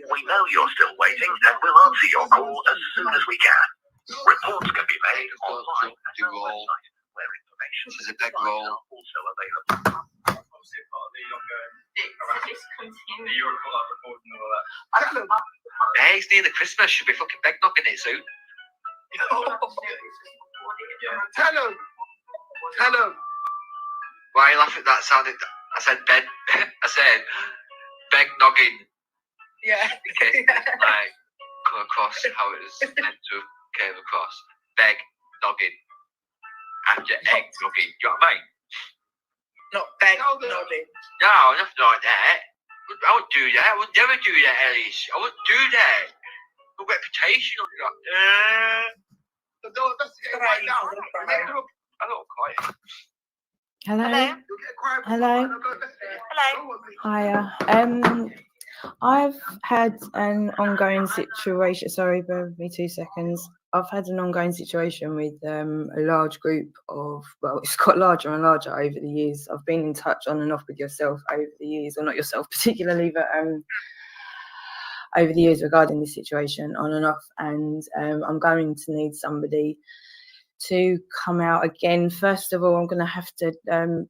We know you're still waiting and we'll answer your call as soon as we can. Reports can be made online at our website, where information There's a big roll. also available. Hey, it's near the Christmas. Should be fucking big knocking it soon. Tell him. Why are you laughing? That sounded. I said bed. I said big noggin. Yeah. Okay. Like come across how it was meant to came across. Big noggin. After egg noggin. You know what I mean? Not beg, nodding. No, nothing like that. I wouldn't do that. I would never do that, Alice. I wouldn't do that. The reputation of that. Hello, quiet. Hello. Hiya. I've had an ongoing situation. Sorry, bear with me 2 seconds. I've had an ongoing situation with a large group of, well, it's got larger and larger over the years. I've been in touch on and off with yourself over the years, or not yourself particularly, but over the years regarding this situation on and off. And I'm going to need somebody to come out again. First of all, I'm going to have to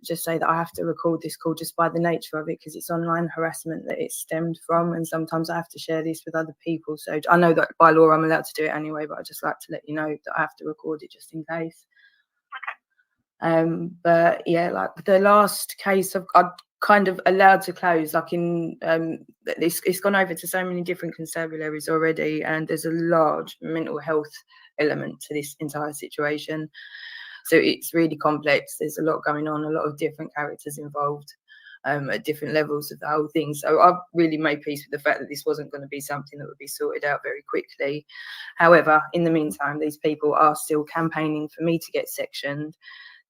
just say that I have to record this call just by the nature of it, because it's online harassment that it stemmed from, and sometimes I have to share this with other people. So I know that by law I'm allowed to do it anyway, but I'd just like to let you know that I have to record it just in case. Okay. But yeah, like the last case I've kind of allowed to close, like in it's gone over to so many different constabularies already, and there's a large mental health element to this entire situation, so it's really complex. There's a lot going on, a lot of different characters involved at different levels of the whole thing. So I've really made peace with the fact that this wasn't going to be something that would be sorted out very quickly. However, in the meantime, these people are still campaigning for me to get sectioned.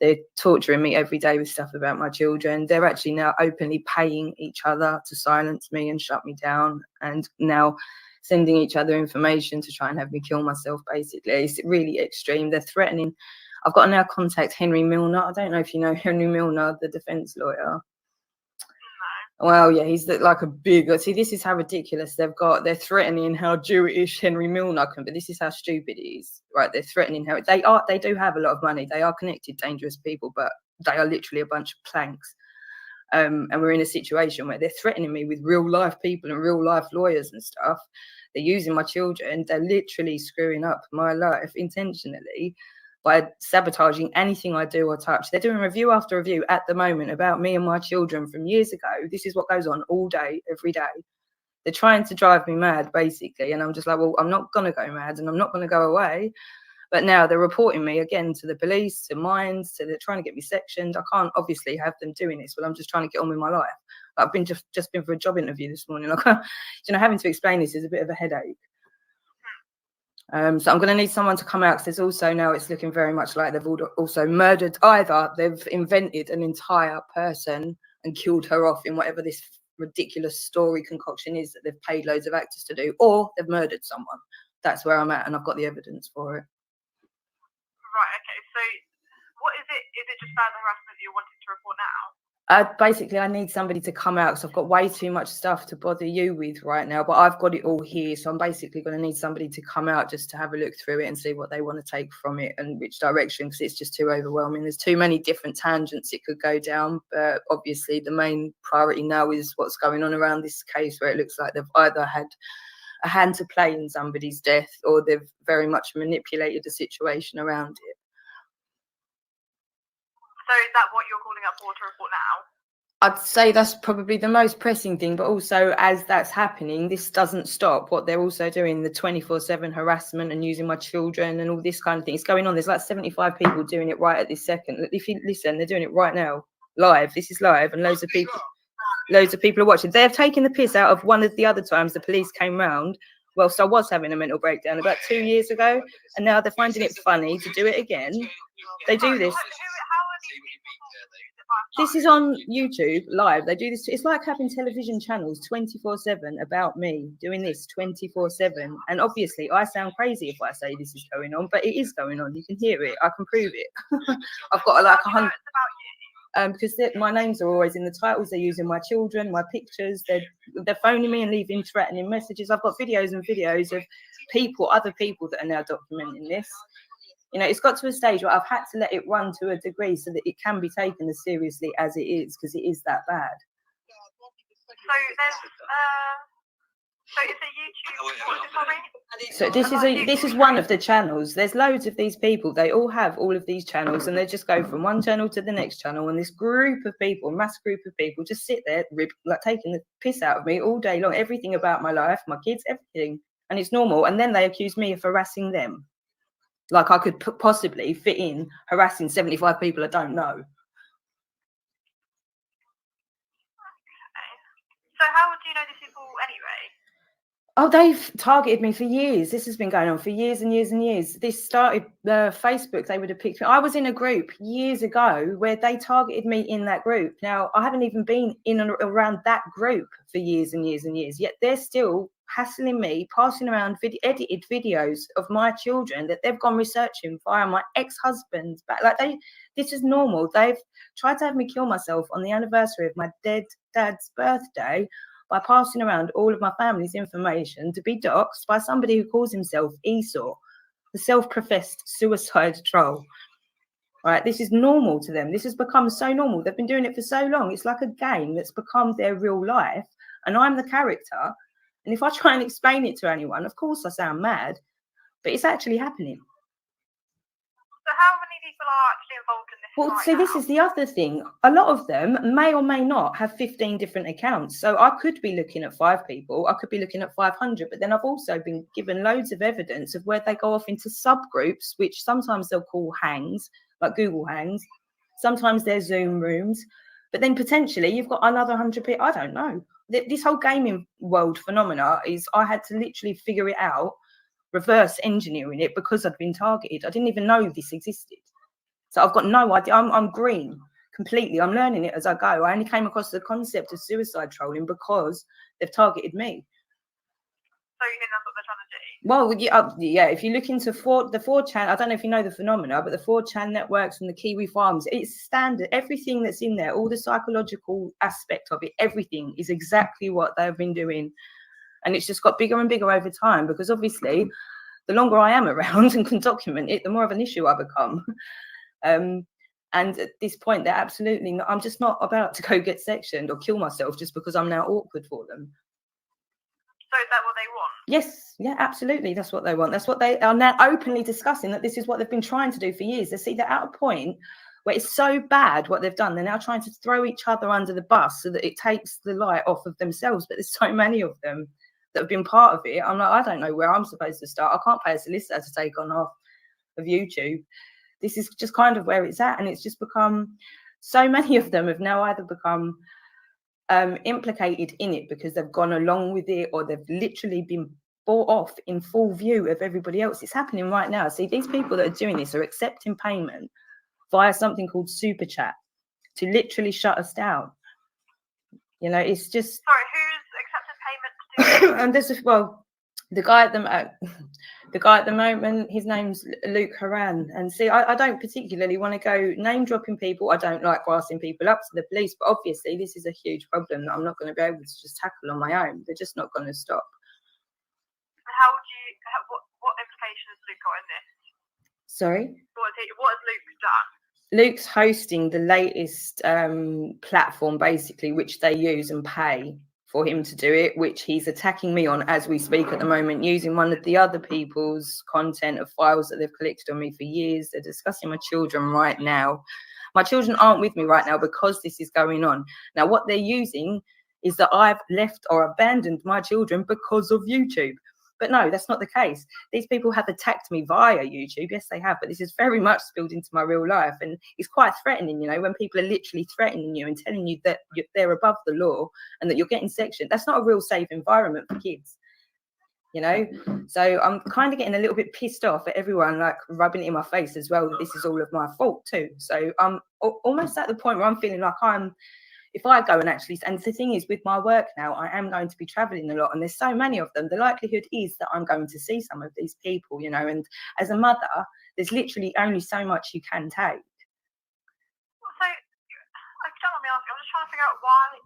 They're torturing me every day with stuff about my children. They're actually now openly paying each other to silence me and shut me down, and now sending each other information to try and have me kill myself, basically. It's really extreme. They're threatening. I've got to now contact Henry Milner. I don't know if you know Henry Milner, the defence lawyer. Well, yeah, he's like a big. See, this is how ridiculous they're threatening how Jewish Henry Milner can be. This is how stupid it is, right? They're threatening how they do have a lot of money. They are connected, dangerous people, but they are literally a bunch of planks. And we're in a situation where they're threatening me with real life people and real life lawyers and stuff. They're using my children. They're literally screwing up my life intentionally by sabotaging anything I do or touch. They're doing review after review at the moment about me and my children from years ago. This is what goes on all day, every day. They're trying to drive me mad, basically. And I'm just like, well, I'm not going to go mad and I'm not going to go away. But now they're reporting me again to the police, to mines, so they're trying to get me sectioned. I can't obviously have them doing this, but I'm just trying to get on with my life. I've been just been for a job interview this morning. Having to explain this is a bit of a headache. So I'm going to need someone to come out, because there's also now it's looking very much like they've also murdered. Either they've invented an entire person and killed her off in whatever this ridiculous story concoction is that they've paid loads of actors to do, or they've murdered someone. That's where I'm at, and I've got the evidence for it. Right, okay. So what is it? Is it just further harassment you're wanting to report now? Basically, I need somebody to come out, because I've got way too much stuff to bother you with right now, but I've got it all here. So I'm basically going to need somebody to come out just to have a look through it and see what they want to take from it and which direction, because it's just too overwhelming. There's too many different tangents it could go down. But obviously, the main priority now is what's going on around this case, where it looks like they've either had a hand to play in somebody's death, or they've very much manipulated the situation around it. So is that what you're calling up for to report now? I'd say that's probably the most pressing thing, but also as that's happening, this doesn't stop. What they're also doing, the 24/7 harassment and using my children and all this kind of thing, it's going on. There's like 75 people doing it right at this second. If you listen, they're doing it right now, live. This is live, and loads of people are watching. They've taken the piss out of one of the other times the police came round. Well, so I was having a mental breakdown about 2 years ago, and now they're finding it funny to do it again. They do this. This is on YouTube live. They do this. It's like having television channels 24/7 about me doing this 24/7. And obviously, I sound crazy if I say this is going on, but it is going on. You can hear it. I can prove it. I've got like 100. because my names are always in the titles. They're using my children, my pictures. They're phoning me and leaving threatening messages. I've got videos and videos of other people that are now documenting this. You know, it's got to a stage where I've had to let it run to a degree so that it can be taken as seriously as it is, because it is that bad. So there's so it's a YouTube. What is it called? So this is one of the channels. There's loads of these people. They all have all of these channels, and they just go from one channel to the next channel. And this group of people, mass group of people, just sit there, like taking the piss out of me all day long. Everything about my life, my kids, everything, and it's normal. And then they accuse me of harassing them, like I could possibly fit in harassing 75 people I don't know. So how do you know these people anyway? Oh, they've targeted me for years. This has been going on for years and years and years. This started Facebook. They would have picked me. I was in a group years ago where they targeted me in that group. Now, I haven't even been in and around that group for years and years and years. Yet they're still hassling me, passing around edited videos of my children that they've gone researching via my ex-husband's back. Like this is normal. They've tried to have me kill myself on the anniversary of my dead dad's birthday by passing around all of my family's information to be doxxed by somebody who calls himself Esau, the self-professed suicide troll. Right? This is normal to them. This has become so normal. They've been doing it for so long. It's like a game that's become their real life. And I'm the character. And if I try and explain it to anyone, of course I sound mad, but it's actually happening. So how many people are actually involved in this? Well, right see, now? this is the other thing. A lot of them may or may not have 15 different accounts. So I could be looking at 5 people. I could be looking at 500. But then I've also been given loads of evidence of where they go off into subgroups, which sometimes they'll call hangs, like Google Hangs. Sometimes they're Zoom rooms. But then potentially you've got another 100 people. I don't know. This whole gaming world phenomena is, I had to literally figure it out, reverse engineering it, because I'd been targeted. I didn't even know this existed. So I've got no idea. I'm green completely. I'm learning it as I go. I only came across the concept of suicide trolling because they've targeted me. So you think that's what they're trying to do? Well, yeah. If you look into the 4chan, I don't know if you know the phenomena, but the 4chan networks and the Kiwi farms, it's standard. Everything that's in there, all the psychological aspect of it, everything is exactly what they've been doing. And it's just got bigger and bigger over time, because obviously the longer I am around and can document it, the more of an issue I become. And at this point, they're absolutely not, I'm just not about to go get sectioned or kill myself just because I'm now awkward for them. So is that what they want? Yes, yeah, absolutely. That's what they want. That's what they are now openly discussing, that this is what they've been trying to do for years. They see they're at a point where it's so bad what they've done. They're now trying to throw each other under the bus so that it takes the light off of themselves. But there's so many of them that have been part of it. I'm like, I don't know where I'm supposed to start. I can't pay a solicitor to take on half of YouTube. This is just kind of where it's at. And it's just become, so many of them have now either become implicated in it because they've gone along with it, or they've literally been bought off in full view of everybody else. It's happening right now. See, these people that are doing this are accepting payment via something called super chat to literally shut us down. You know, it's just. Sorry, who's accepting payment to do this? And this is, well, the guy at the moment, his name's Luke Haran. And see, I don't particularly want to go name dropping people. I don't like grassing people up to the police, but obviously this is a huge problem that I'm not going to be able to just tackle on my own. They're just not going to stop. How would you? What implications has Luke got in this? Sorry? What has Luke done? Luke's hosting the latest platform, basically, which they use and pay for him to do it, which he's attacking me on as we speak at the moment, using one of the other people's content of files that they've collected on me for years. They're discussing my children right now. My children aren't with me right now because this is going on. Now, what they're using is that I've left or abandoned my children because of YouTube. But no, that's not the case. These people have attacked me via YouTube. Yes, they have. But this is very much spilled into my real life. And it's quite threatening, you know, when people are literally threatening you and telling you that they're above the law and that you're getting sectioned. That's not a real safe environment for kids, you know. So I'm kind of getting a little bit pissed off at everyone, like rubbing it in my face as well, that this is all of my fault too. So I'm almost at the point where I'm feeling like if I go and actually, and the thing is with my work now, I am going to be traveling a lot and there's so many of them, the likelihood is that I'm going to see some of these people, you know, and as a mother, there's literally only so much you can take. So figure out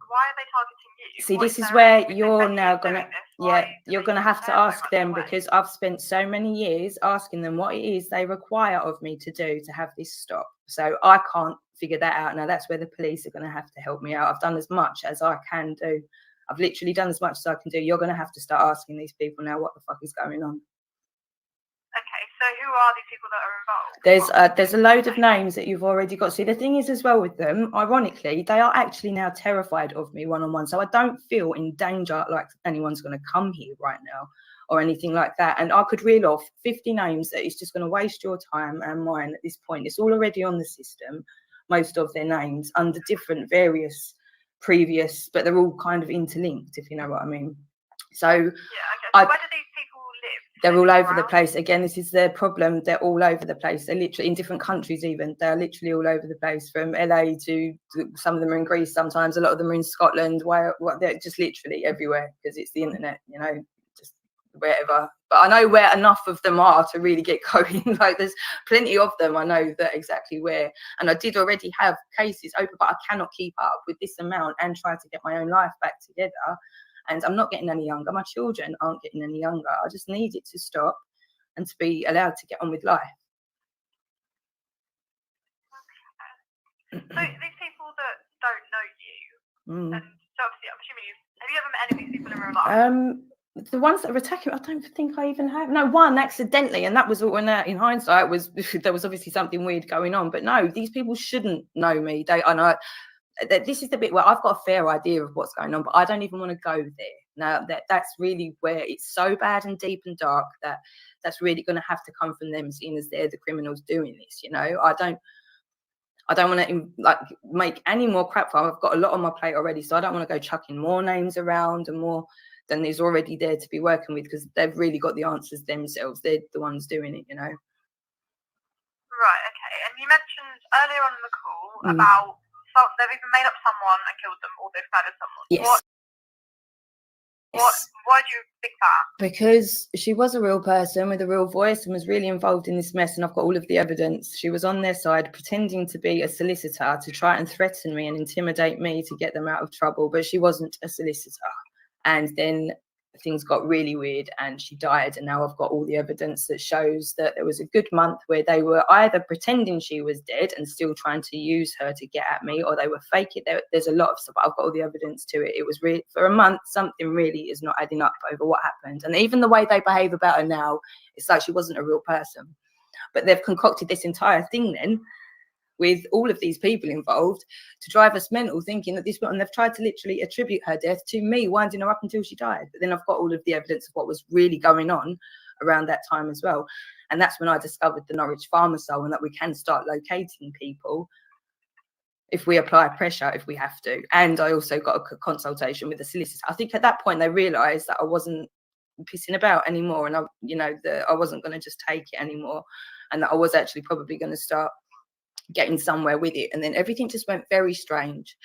why are they targeting you? See, What this is their where aim? If you're they now keep doing gonna, this, yeah, why do you're they gonna keep have to their so ask much them, away? because I've spent so many years asking them what it is they require of me to do to have this stop. So I can't figure that out. Now that's where the police are gonna have to help me out. I've done as much as I can do. I've literally done as much as I can do. You're gonna have to start asking these people now what the fuck is going on. Okay, so who are these people that are involved? There's a load of names that you've already got. See, the thing is as well with them, ironically, they are actually now terrified of me one-on-one. So I don't feel in danger like anyone's going to come here right now or anything like that. And I could reel off 50 names that is just going to waste your time and mine at this point. It's all already on the system, most of their names under different various previous, but they're all kind of interlinked, if you know what I mean. So yeah, okay. So where do these people live? they're all over the Around? place. Again, this is their problem. They're all over the place. They're literally in different countries even. They're literally all over the place, from LA to some of them are in Greece sometimes. A lot of them are in Scotland. They're just literally everywhere because it's the internet, you know, just wherever. But I know where enough of them are to really get going. Like there's plenty of them. I know that exactly where. And I did already have cases open, but I cannot keep up with this amount and try to get my own life back together. And I'm not getting any younger. My children aren't getting any younger. I just need it to stop and to be allowed to get on with life. So these people that don't know you, and so obviously I'm assuming have you ever met any of these people in real life? The ones that are attacking, I don't think I even have. No, one accidentally, and that was when in hindsight was there was obviously something weird going on. But no, these people shouldn't know me. I know that this is the bit where I've got a fair idea of what's going on, but I don't even want to go there. Now that's really where it's so bad and deep and dark that that's really going to have to come from them, seeing as they're the criminals doing this. You know, I don't want to like make any more crap. I've got a lot on my plate already, so I don't want to go chucking more names around and more than is already there to be working with, because they've really got the answers themselves. They're the ones doing it, you know. Right. Okay. And you mentioned earlier on in the call about they've even made up someone and killed them, or they've murdered someone. Yes. Why do you think that? Because she was a real person with a real voice and was really involved in this mess, and I've got all of the evidence. She was on their side pretending to be a solicitor to try and threaten me and intimidate me to get them out of trouble, but she wasn't a solicitor. And then things got really weird and she died, and now I've got all the evidence that shows that there was a good month where they were either pretending she was dead and still trying to use her to get at me, or they were faking it. There's a lot of stuff. I've got all the evidence to it. It was really, for a month, something really is not adding up over what happened. And even the way they behave about her now, it's like she wasn't a real person. But they've concocted this entire thing then with all of these people involved to drive us mental, thinking that this, and they've tried to literally attribute her death to me winding her up until she died. But then I've got all of the evidence of what was really going on around that time as well. And that's when I discovered the Norwich Pharmacol, and that we can start locating people if we apply pressure, if we have to. And I also got a consultation with the solicitor. I think at that point they realised that I wasn't pissing about anymore, and that I wasn't going to just take it anymore, and that I was actually probably going to start getting somewhere with it. And then everything just went very strange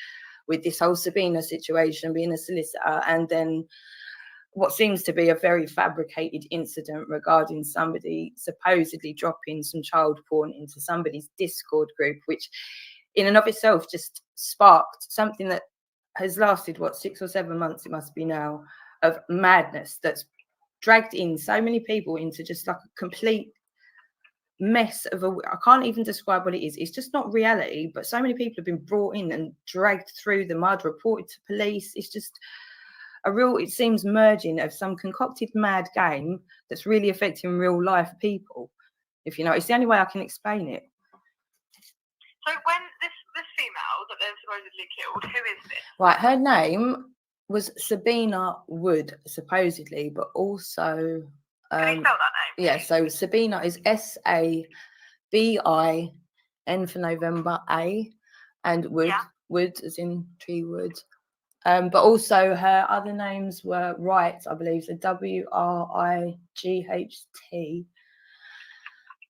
with this whole Sabina situation, being a solicitor, and then what seems to be a very fabricated incident regarding somebody supposedly dropping some child porn into somebody's Discord group, which in and of itself just sparked something that has lasted 6 or 7 months, it must be now, of madness that's dragged in so many people into just like a complete mess of I can't even describe what it is. It's just not reality, but so many people have been brought in and dragged through the mud, reported to police. It's just it seems merging of some concocted mad game that's really affecting real life people. If you know, it's the only way I can explain it. So when this female that they're supposedly killed, who is this? Right, her name was Sabina Wood, supposedly, but also Can you spell that name? Yeah, so Sabina is Sabin for November A, and Wood, Wood as in tree wood. But also her other names were Wright, I believe, so Wight.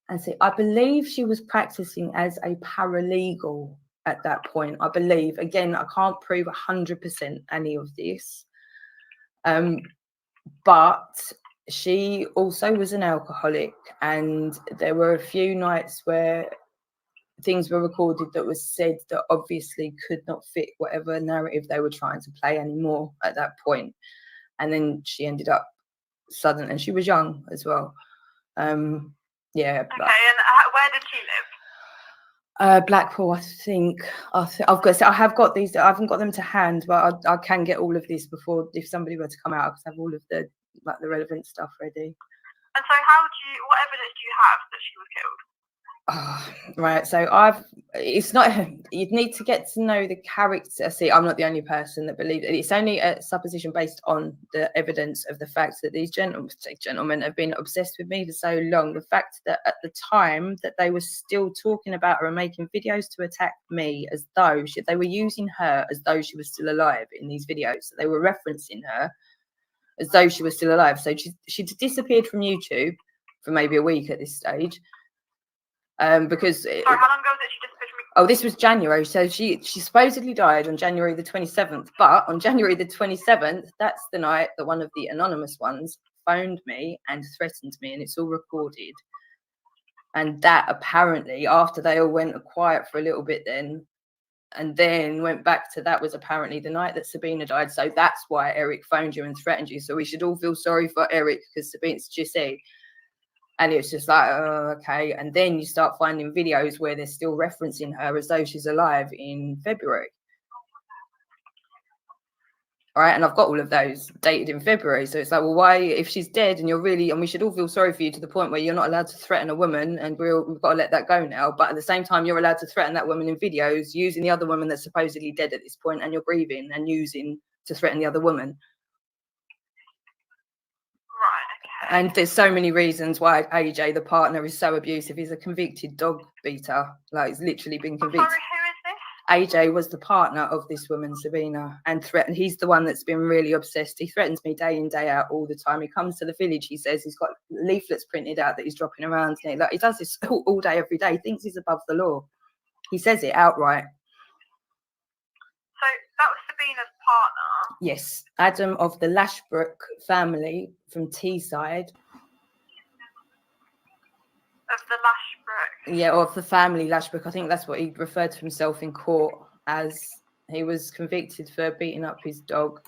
And so I believe she was practicing as a paralegal at that point. I believe, again, I can't prove 100% any of this, but she also was an alcoholic, and there were a few nights where things were recorded that was said that obviously could not fit whatever narrative they were trying to play anymore at that point. And then she ended up sudden, and she was young as well. Yeah. Okay, and where did she live? Blackpool, I think. I've got. I have got these. I haven't got them to hand, but I can get all of this before, if somebody were to come out, I have all of the relevant stuff ready. And so, what evidence do you have that she was killed? Right, so it's not, you'd need to get to know the character. See, I'm not the only person that believes it. It's only a supposition based on the evidence of the fact that these gentlemen have been obsessed with me for so long. The fact that at the time that they were still talking about her and making videos to attack me, as though they were using her as though she was still alive in these videos. So they were referencing her as though she was still alive. So she'd disappeared from YouTube for maybe a week at this stage. Because sorry, how long ago was it she disappeared from me? Oh, this was January. So she supposedly died on January the 27th. But on January the 27th, that's the night that one of the anonymous ones phoned me and threatened me, and it's all recorded. And that apparently, after they all went quiet for a little bit then, and then went back to, that was apparently the night that Sabina died. So that's why Eric phoned you and threatened you. So we should all feel sorry for Eric, because Sabina's just say. And it's just like, oh, okay. And then you start finding videos where they're still referencing her as though she's alive in February. All right. And I've got all of those dated in February. So it's like, well, why, if she's dead and and we should all feel sorry for you to the point where you're not allowed to threaten a woman, and we've got to let that go now. But at the same time, you're allowed to threaten that woman in videos using the other woman that's supposedly dead at this point, and you're grieving and using to threaten the other woman. And there's so many reasons why AJ, the partner, is so abusive. He's a convicted dog beater. Like, he's literally been convicted. Sorry, who is this? AJ was the partner of this woman, Sabina, and he's the one that's been really obsessed. He threatens me day in, day out all the time. He comes to the village, he says he's got leaflets printed out that he's dropping around. Like, he does this all day, every day. He thinks he's above the law. He says it outright. So that was Sabina's partner? Yes, Adam of the Lashbrook family from Teesside. Of the Lashbrook? Yeah, or of the family Lashbrook. I think that's what he referred to himself in court as. He was convicted for beating up his dog.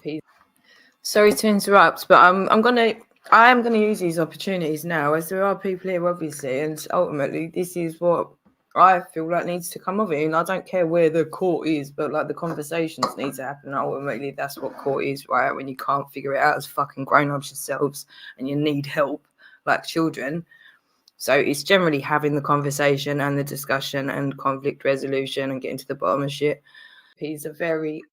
Sorry to interrupt, but I am gonna use these opportunities now, as there are people here, obviously, and ultimately this is what I feel like needs to come of it. And I don't care where the court is, but like, the conversations need to happen. Ultimately, that's what court is, right? When you can't figure it out as fucking grown-ups yourselves and you need help like children. So it's generally having the conversation and the discussion and conflict resolution and getting to the bottom of shit. He's a very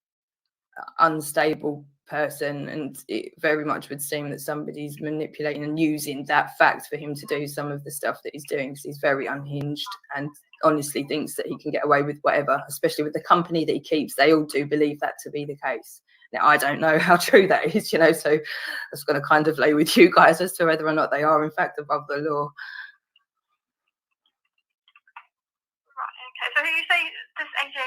unstable person, and it very much would seem that somebody's manipulating and using that fact for him to do some of the stuff that he's doing, because he's very unhinged and honestly thinks that he can get away with whatever, especially with the company that he keeps. They all do believe that to be the case. Now, I don't know how true that is, so that's going to kind of lay with you guys as to whether or not they are in fact above the law. Right, okay. So you say this AJ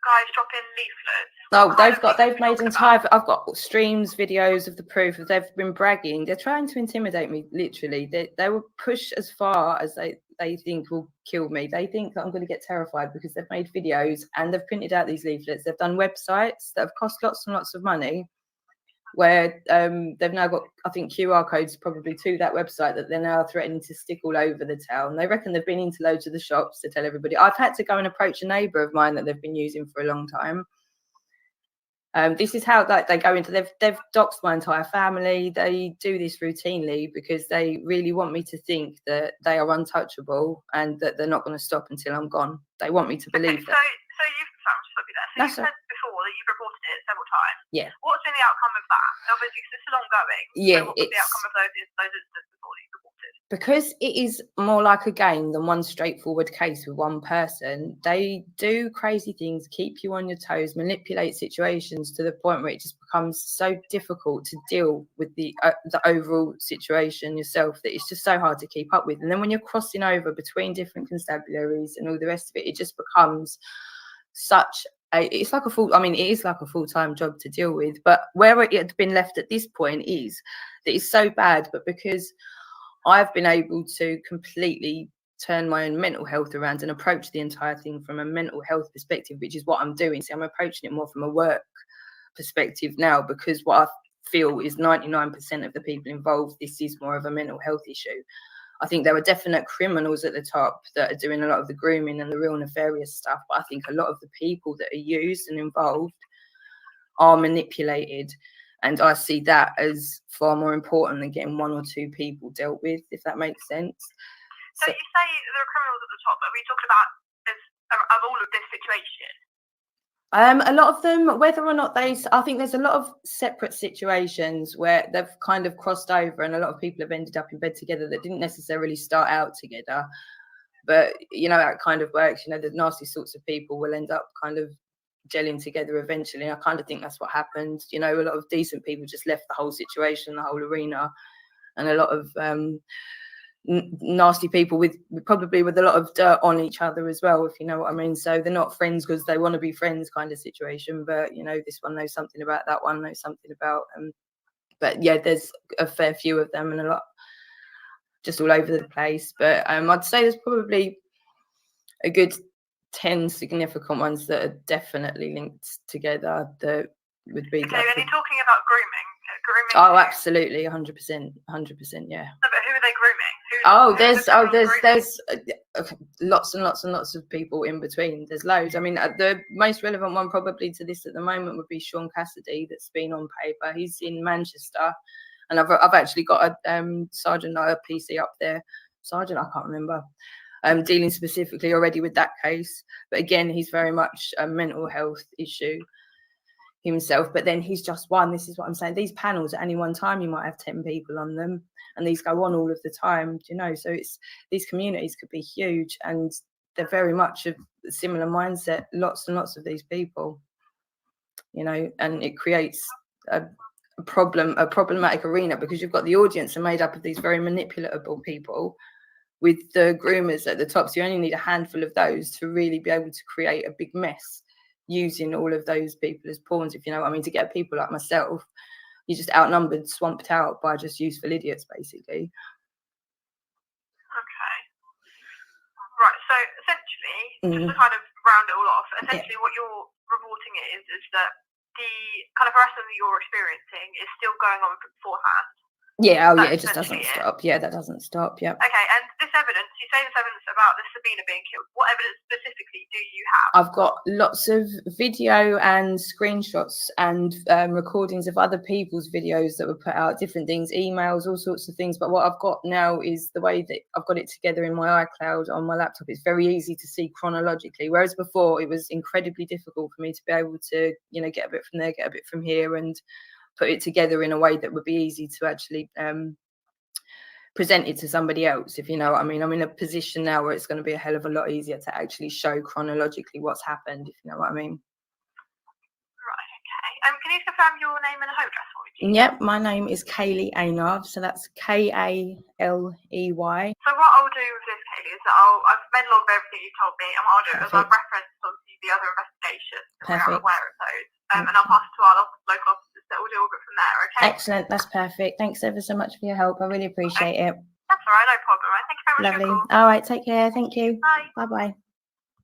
guy's dropping leaflets? Oh, they've made entire, I've got streams, videos of the proof. They've been bragging. They're trying to intimidate me, literally. They will push as far as they think will kill me. They think that I'm going to get terrified because they've made videos and they've printed out these leaflets. They've done websites that have cost lots and lots of money, where they've now got, I think, QR codes probably to that website that they're now threatening to stick all over the town. They reckon they've been into loads of the shops to tell everybody. I've had to go and approach a neighbour of mine that they've been using for a long time. This is how they go into, they've doxed my entire family. They do this routinely because they really want me to think that they are untouchable and that they're not going to stop until I'm gone. They want me to believe that. So you've said before that you've reported it several times. Yeah. What's been the outcome of that? Obviously, it's still ongoing. Yeah. So what was the outcome of those incidents before that you've reported? Because it is more like a game than one straightforward case with one person, they do crazy things, keep you on your toes, manipulate situations to the point where it just becomes so difficult to deal with the overall situation yourself that it's just so hard to keep up with. And then when you're crossing over between different constabularies and all the rest of it, it just becomes it is like a full-time job to deal with. But where it had been left at this point is that it's so bad, but because I've been able to completely turn my own mental health around and approach the entire thing from a mental health perspective, which is what I'm doing. So I'm approaching it more from a work perspective now, because what I feel is 99% of the people involved, this is more of a mental health issue. I think there are definite criminals at the top that are doing a lot of the grooming and the real nefarious stuff, but I think a lot of the people that are used and involved are manipulated, and I see that as far more important than getting one or two people dealt with, if that makes sense. So you say there are criminals at the top, but we talked about of all of this situation. A lot of them, whether or not I think there's a lot of separate situations where they've kind of crossed over, and a lot of people have ended up in bed together that didn't necessarily start out together. But, you know, that kind of works. You know, the nasty sorts of people will end up kind of gelling together eventually. I kind of think that's what happened. You know, a lot of decent people just left the whole situation, the whole arena, and a lot of nasty people with probably with a lot of dirt on each other as well, if you know what I mean. So they're not friends because they want to be friends kind of situation, but you know, this one knows something about that one, knows something about but yeah, there's a fair few of them and a lot just all over the place. But I'd say there's probably a good 10 significant ones that are definitely linked together that would be. Okay, and you're talking about grooming. Oh, absolutely, 100%, 100%, yeah. No, but who are they grooming? There's lots and lots and lots of people in between. There's loads. I mean, the most relevant one probably to this at the moment would be Sean Cassidy, that's been on paper. He's in Manchester, and I've actually got a sergeant, a PC up there. Sergeant, I can't remember. Dealing specifically already with that case, but again, he's very much a mental health issue himself. But then he's just one. This is what I'm saying. These panels at any one time, you might have 10 people on them, and these go on all of the time. You know, so it's these communities could be huge, and they're very much a similar mindset. Lots and lots of these people, you know, and it creates a problematic arena, because you've got the audience are made up of these very manipulatable people with the groomers at the top. So you only need a handful of those to really be able to create a big mess, using all of those people as pawns, if you know what I mean. To get people like myself, you're just outnumbered, swamped out by just useful idiots, basically. Okay. Right, so essentially, just to kind of round it all off, essentially what you're reporting is that the kind of harassment that you're experiencing is still going on beforehand. Yeah, it just doesn't stop. Yeah, that doesn't stop. Yeah. Okay, and this evidence, you say this evidence about the Sabina being killed. What evidence specifically do you have? I've got lots of video and screenshots and recordings of other people's videos that were put out, different things, emails, all sorts of things. But what I've got now is the way that I've got it together in my iCloud on my laptop. It's very easy to see chronologically, whereas before it was incredibly difficult for me to be able to, you know, get a bit from there, get a bit from here, and put it together in a way that would be easy to actually present it to somebody else, if you know what I mean. I'm in a position now where it's going to be a hell of a lot easier to actually show chronologically what's happened, if you know what I mean. Right, okay. Can you confirm your name and home address for me? Yep, my name is Kaley Ainard, so that's Kaley. So what I'll do with this, Kaley, is that I've made a log of everything you told me, and what I'll do is I've referenced obviously the other investigations, and we're aware of those, and I'll pass it to our local officers that will deal with it from there, okay? Excellent, that's perfect. Thanks ever so much for your help. I really appreciate it. That's all right, no problem. Right? Thank you very much. Lovely. All right, take care. Thank you. Bye. Bye-bye.